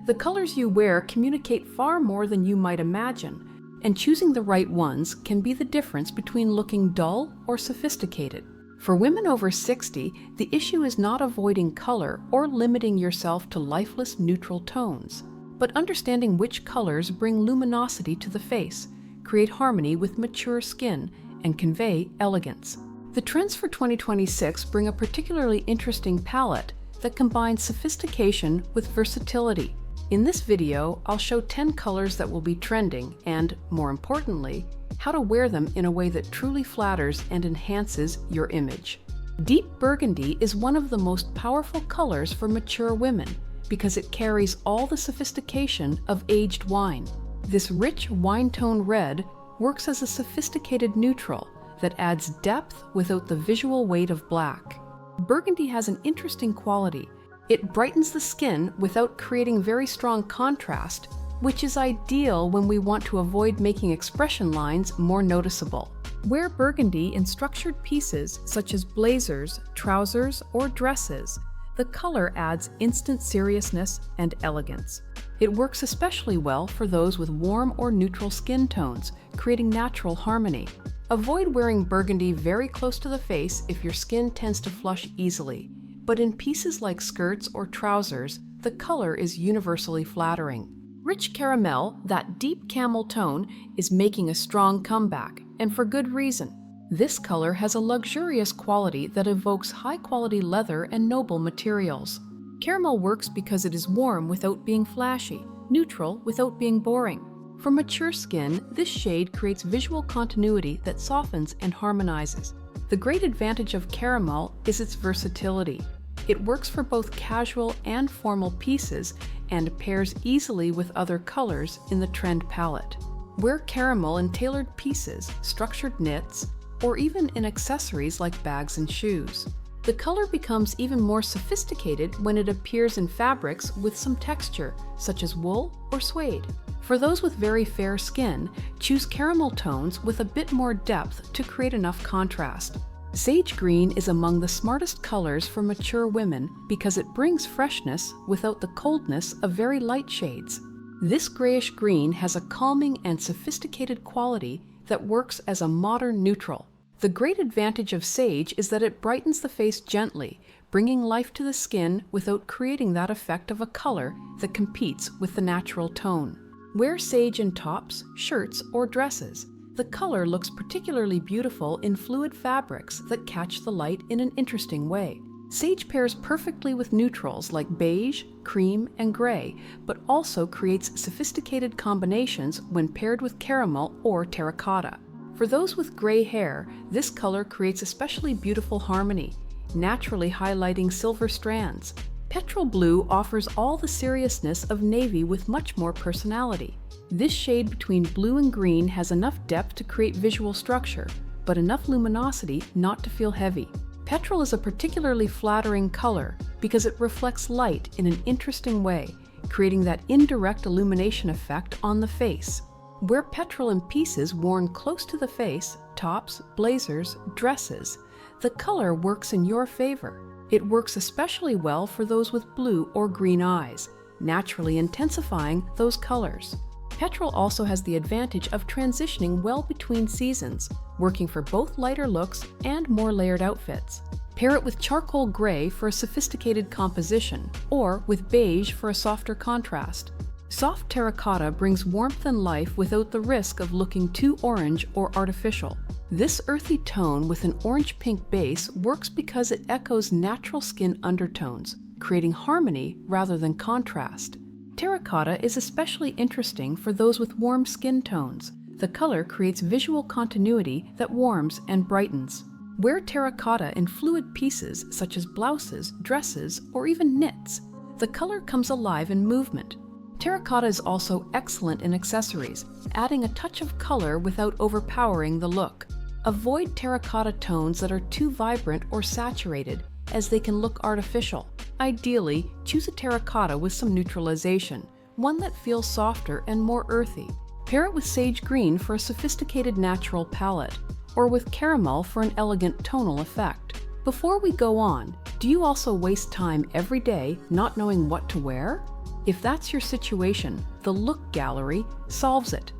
The colors you wear communicate far more than you might imagine, and choosing the right ones can be the difference between looking dull or sophisticated. For women over 60, the issue is not avoiding color or limiting yourself to lifeless neutral tones, but understanding which colors bring luminosity to the face, create harmony with mature skin, and convey elegance. The trends for 2026 bring a particularly interesting palette that combines sophistication with versatility. In this video, I'll show 10 colors that will be trending and, more importantly, how to wear them in a way that truly flatters and enhances your image. Deep burgundy is one of the most powerful colors for mature women because it carries all the sophistication of aged wine. This rich wine-tone red works as a sophisticated neutral that adds depth without the visual weight of black. Burgundy has an interesting quality. It brightens the skin without creating very strong contrast, which is ideal when we want to avoid making expression lines more noticeable. Wear burgundy in structured pieces such as blazers, trousers, or dresses. The color adds instant seriousness and elegance. It works especially well for those with warm or neutral skin tones, creating natural harmony. Avoid wearing burgundy very close to the face if your skin tends to flush easily, but in pieces like skirts or trousers, the color is universally flattering. Rich caramel, that deep camel tone, is making a strong comeback, and for good reason. This color has a luxurious quality that evokes high-quality leather and noble materials. Caramel works because it is warm without being flashy, neutral without being boring. For mature skin, this shade creates visual continuity that softens and harmonizes. The great advantage of caramel is its versatility. It works for both casual and formal pieces and pairs easily with other colors in the trend palette. Wear caramel in tailored pieces, structured knits, or even in accessories like bags and shoes. The color becomes even more sophisticated when it appears in fabrics with some texture, such as wool or suede. For those with very fair skin, choose caramel tones with a bit more depth to create enough contrast. Sage green is among the smartest colors for mature women because it brings freshness without the coldness of very light shades. This grayish green has a calming and sophisticated quality that works as a modern neutral. The great advantage of sage is that it brightens the face gently, bringing life to the skin without creating that effect of a color that competes with the natural tone. Wear sage in tops, shirts, or dresses. The color looks particularly beautiful in fluid fabrics that catch the light in an interesting way. Sage pairs perfectly with neutrals like beige, cream, and gray, but also creates sophisticated combinations when paired with caramel or terracotta. For those with gray hair, this color creates especially beautiful harmony, naturally highlighting silver strands. Petrol blue offers all the seriousness of navy with much more personality. This shade between blue and green has enough depth to create visual structure, but enough luminosity not to feel heavy. Petrol is a particularly flattering color because it reflects light in an interesting way, creating that indirect illumination effect on the face. Wear petrol in pieces worn close to the face, tops, blazers, dresses. The color works in your favor. It works especially well for those with blue or green eyes, naturally intensifying those colors. Petrol also has the advantage of transitioning well between seasons, working for both lighter looks and more layered outfits. Pair it with charcoal gray for a sophisticated composition, or with beige for a softer contrast. Soft terracotta brings warmth and life without the risk of looking too orange or artificial. This earthy tone with an orange-pink base works because it echoes natural skin undertones, creating harmony rather than contrast. Terracotta is especially interesting for those with warm skin tones. The color creates visual continuity that warms and brightens. Wear terracotta in fluid pieces such as blouses, dresses, or even knits. The color comes alive in movement. Terracotta is also excellent in accessories, adding a touch of color without overpowering the look. Avoid terracotta tones that are too vibrant or saturated, as they can look artificial. Ideally, choose a terracotta with some neutralization, one that feels softer and more earthy. Pair it with sage green for a sophisticated natural palette, or with caramel for an elegant tonal effect. Before we go on, do you also waste time every day not knowing what to wear? If that's your situation, the Look Gallery solves it.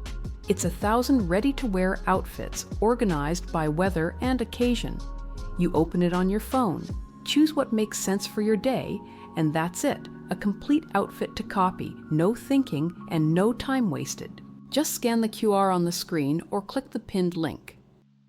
It's 1,000 ready-to-wear outfits organized by weather and occasion. You open it on your phone, choose what makes sense for your day, and that's it, a complete outfit to copy, no thinking and no time wasted. Just scan the QR on the screen or click the pinned link.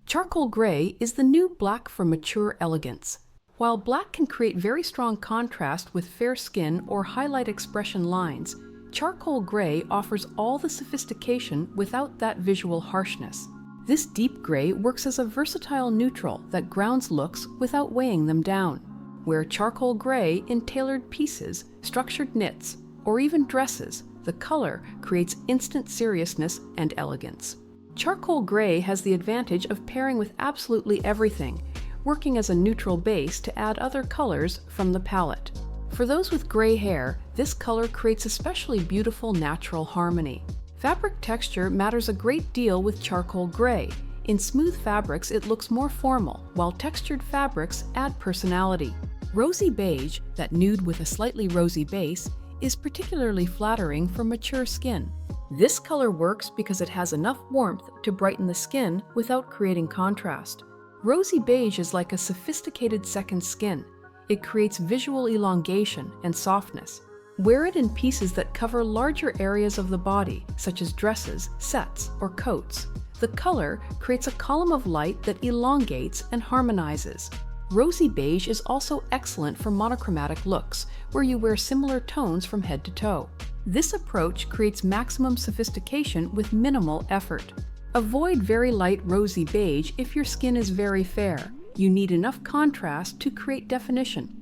Charcoal gray is the new black for mature elegance. While black can create very strong contrast with fair skin or highlight expression lines, charcoal gray offers all the sophistication without that visual harshness. This deep gray works as a versatile neutral that grounds looks without weighing them down. Wear charcoal gray in tailored pieces, structured knits, or even dresses. The color creates instant seriousness and elegance. Charcoal gray has the advantage of pairing with absolutely everything, working as a neutral base to add other colors from the palette. For those with gray hair, this color creates especially beautiful natural harmony. Fabric texture matters a great deal with charcoal gray. In smooth fabrics, it looks more formal, while textured fabrics add personality. Rosy beige, that nude with a slightly rosy base, is particularly flattering for mature skin. This color works because it has enough warmth to brighten the skin without creating contrast. Rosy beige is like a sophisticated second skin. It creates visual elongation and softness. Wear it in pieces that cover larger areas of the body, such as dresses, sets, or coats. The color creates a column of light that elongates and harmonizes. Rosy beige is also excellent for monochromatic looks, where you wear similar tones from head to toe. This approach creates maximum sophistication with minimal effort. Avoid very light rosy beige if your skin is very fair. You need enough contrast to create definition.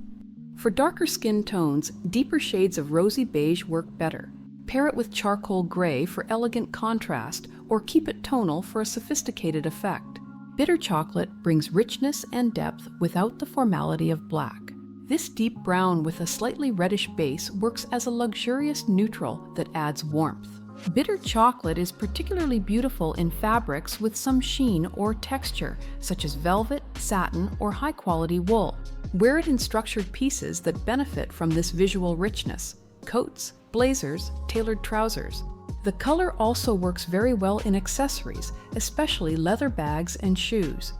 For darker skin tones, deeper shades of rosy beige work better. Pair it with charcoal gray for elegant contrast, or keep it tonal for a sophisticated effect. Bitter chocolate brings richness and depth without the formality of black. This deep brown with a slightly reddish base works as a luxurious neutral that adds warmth. Bitter chocolate is particularly beautiful in fabrics with some sheen or texture, such as velvet, satin, or high-quality wool. Wear it in structured pieces that benefit from this visual richness: coats, blazers, tailored trousers. The color also works very well in accessories, especially leather bags and shoes.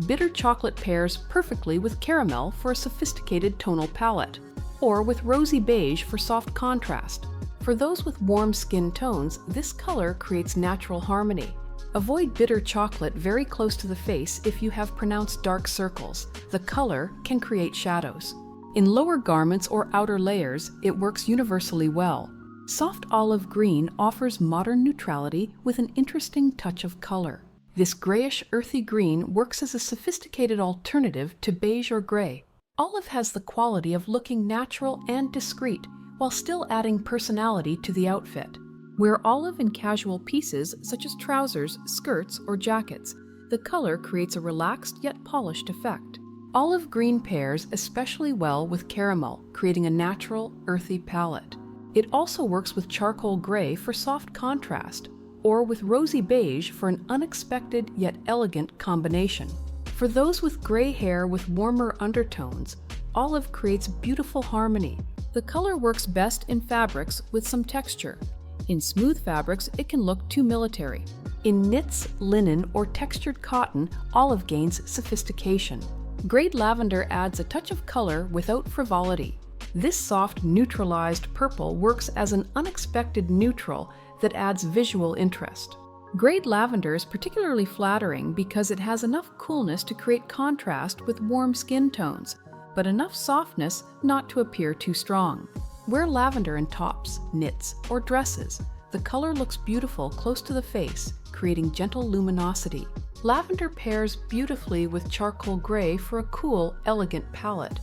Bitter chocolate pairs perfectly with caramel for a sophisticated tonal palette, or with rosy beige for soft contrast. For those with warm skin tones, this color creates natural harmony. Avoid bitter chocolate very close to the face if you have pronounced dark circles. The color can create shadows. In lower garments or outer layers, it works universally well. Soft olive green offers modern neutrality with an interesting touch of color. This grayish earthy green works as a sophisticated alternative to beige or gray. Olive has the quality of looking natural and discreet, while still adding personality to the outfit. Wear olive in casual pieces such as trousers, skirts, or jackets. The color creates a relaxed yet polished effect. Olive green pairs especially well with caramel, creating a natural, earthy palette. It also works with charcoal gray for soft contrast, or with rosy beige for an unexpected yet elegant combination. For those with gray hair with warmer undertones, olive creates beautiful harmony. The color works best in fabrics with some texture. In smooth fabrics, it can look too military. In knits, linen, or textured cotton, olive gains sophistication. Grade lavender adds a touch of color without frivolity. This soft, neutralized purple works as an unexpected neutral that adds visual interest. Grade lavender is particularly flattering because it has enough coolness to create contrast with warm skin tones, but enough softness not to appear too strong. Wear lavender in tops, knits, or dresses. The color looks beautiful close to the face, creating gentle luminosity. Lavender pairs beautifully with charcoal gray for a cool, elegant palette,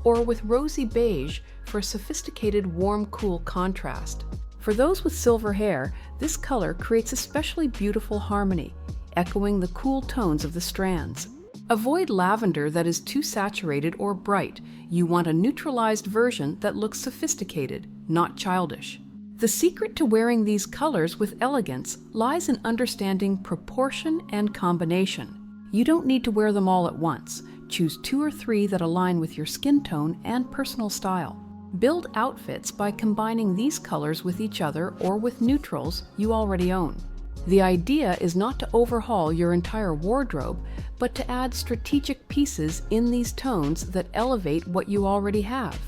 or with rosy beige for a sophisticated, warm, cool contrast. For those with silver hair, this color creates especially beautiful harmony, echoing the cool tones of the strands. Avoid lavender that is too saturated or bright. You want a neutralized version that looks sophisticated, not childish. The secret to wearing these colors with elegance lies in understanding proportion and combination. You don't need to wear them all at once. Choose 2 or 3 that align with your skin tone and personal style. Build outfits by combining these colors with each other or with neutrals you already own. The idea is not to overhaul your entire wardrobe, but to add strategic pieces in these tones that elevate what you already have.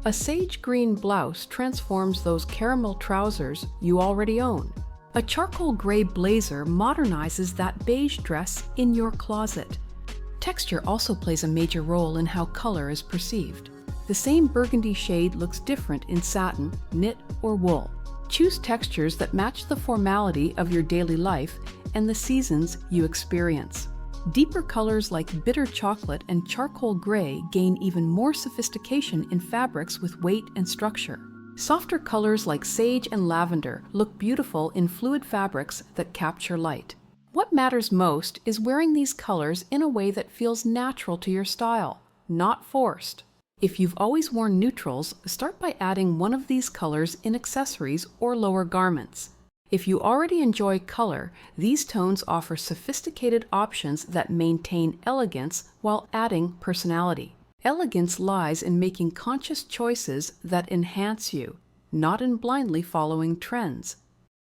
A sage green blouse transforms those caramel trousers you already own. A charcoal gray blazer modernizes that beige dress in your closet. Texture also plays a major role in how color is perceived. The same burgundy shade looks different in satin, knit, or wool. Choose textures that match the formality of your daily life and the seasons you experience. Deeper colors like bitter chocolate and charcoal gray gain even more sophistication in fabrics with weight and structure. Softer colors like sage and lavender look beautiful in fluid fabrics that capture light. What matters most is wearing these colors in a way that feels natural to your style, not forced. If you've always worn neutrals, start by adding one of these colors in accessories or lower garments. If you already enjoy color, these tones offer sophisticated options that maintain elegance while adding personality. Elegance lies in making conscious choices that enhance you, not in blindly following trends.